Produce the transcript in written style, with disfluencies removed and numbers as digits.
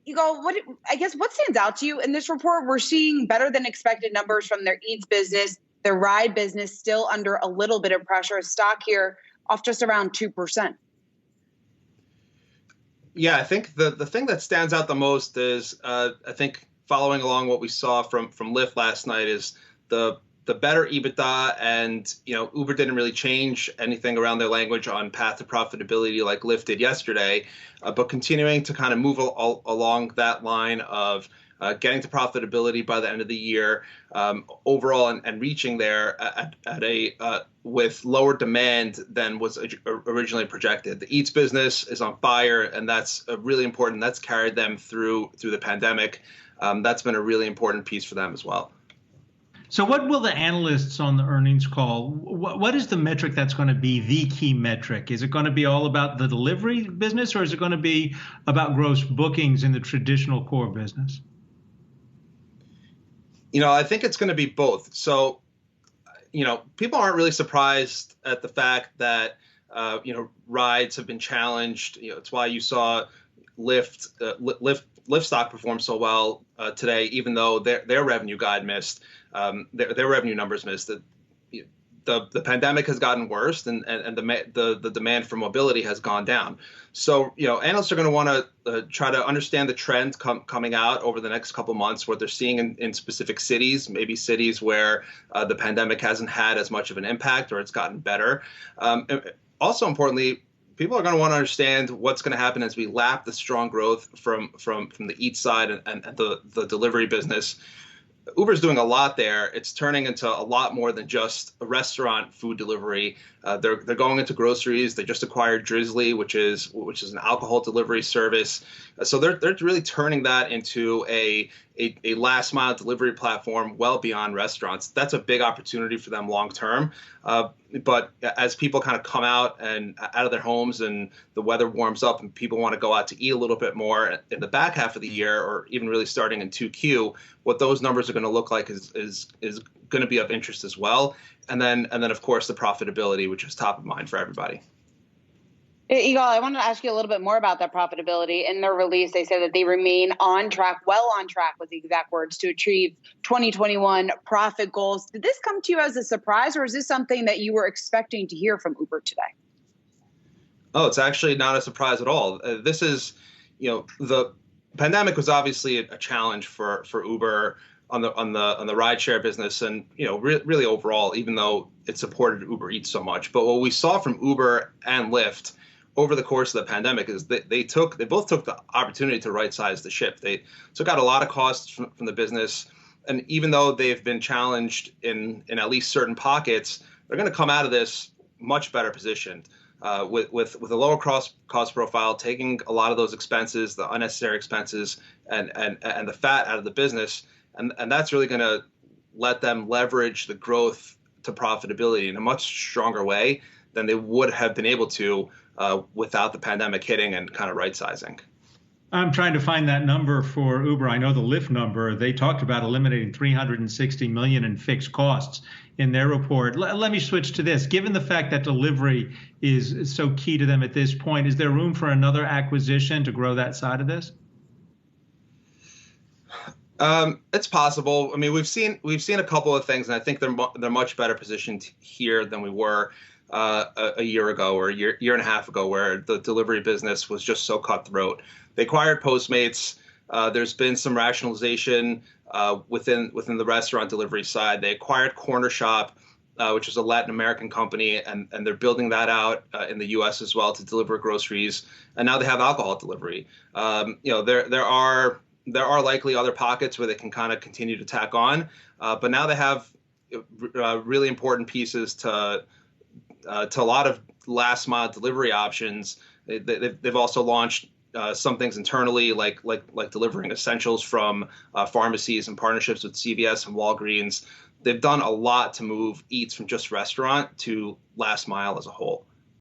Yigal, what stands out to you in this report? We're seeing better than expected numbers from their Eats business, their ride business still under a little bit of pressure. Stock here off just around 2%. Yeah, I think the thing that stands out the most is I think following along what we saw from Lyft last night is the better EBITDA, and Uber didn't really change anything around their language on path to profitability like Lyft did yesterday, but continuing to kind of move along that line of getting to profitability by the end of the year overall, and reaching there at a with lower demand than was originally projected. The Eats business is on fire, and that's really important. That's carried them through the pandemic. That's been a really important piece for them as well. So what will the analysts on the earnings call, what is the metric that's going to be the key metric? Is it going to be all about the delivery business, or is it going to be about gross bookings in the traditional core business? I think it's going to be both. So, people aren't really surprised at the fact that, rides have been challenged. It's why you saw Lyft stock perform so well today, even though their revenue guide missed, their revenue numbers missed. The pandemic has gotten worse, and the demand for mobility has gone down. So, analysts are going to want to try to understand the trend coming out over the next couple months, what they're seeing in specific cities, maybe cities where the pandemic hasn't had as much of an impact or it's gotten better. Also, importantly, people are going to want to understand what's going to happen as we lap the strong growth from the Eats side and the delivery business. Uber's doing a lot there. It's turning into a lot more than just a restaurant food delivery. They're going into groceries. They just acquired Drizzly, which is an alcohol delivery service. So they're really turning that into a last mile delivery platform well beyond restaurants. That's a big opportunity for them long term. But as people kind of come out of their homes and the weather warms up and people want to go out to eat a little bit more in the back half of the year, or even really starting in 2Q, what those numbers are going to look like is going to be of interest as well. And then of course the profitability, which is top of mind for everybody. Yigal, I wanted to ask you a little bit more about that profitability. In their release, they said that they remain on track, well on track with the exact words, to achieve 2021 profit goals. Did this come to you as a surprise, or is this something that you were expecting to hear from Uber today? Oh, it's actually not a surprise at all. This is, the pandemic was obviously a challenge for Uber on the rideshare business, and really overall, even though it supported Uber Eats so much. But what we saw from Uber and Lyft over the course of the pandemic is they both took the opportunity to right size the ship. They took out a lot of costs from the business, and even though they've been challenged in at least certain pockets, they're going to come out of this much better positioned. With a lower cost profile, taking a lot of those expenses, the unnecessary expenses, and the fat out of the business, and that's really going to let them leverage the growth to profitability in a much stronger way than they would have been able to without the pandemic hitting and kind of right sizing. I'm trying to find that number for Uber. I know the Lyft number. They talked about eliminating $360 million in fixed costs in their report. Let me switch to this. Given the fact that delivery is so key to them at this point, is there room for another acquisition to grow that side of this? It's possible. I mean, we've seen a couple of things, and I think they're much better positioned here than we were a year ago or a year and a half ago, where the delivery business was just so cutthroat. They acquired Postmates. There's been some rationalization within the restaurant delivery side. They acquired Cornershop, which is a Latin American company, and they're building that out in the U.S. as well to deliver groceries. And now they have alcohol delivery. There are likely other pockets where they can kind of continue to tack on, but now they have really important pieces to a lot of last mile delivery options. They've also launched some things internally, like delivering essentials from pharmacies and partnerships with CVS and Walgreens. They've done a lot to move Eats from just restaurant to last mile as a whole.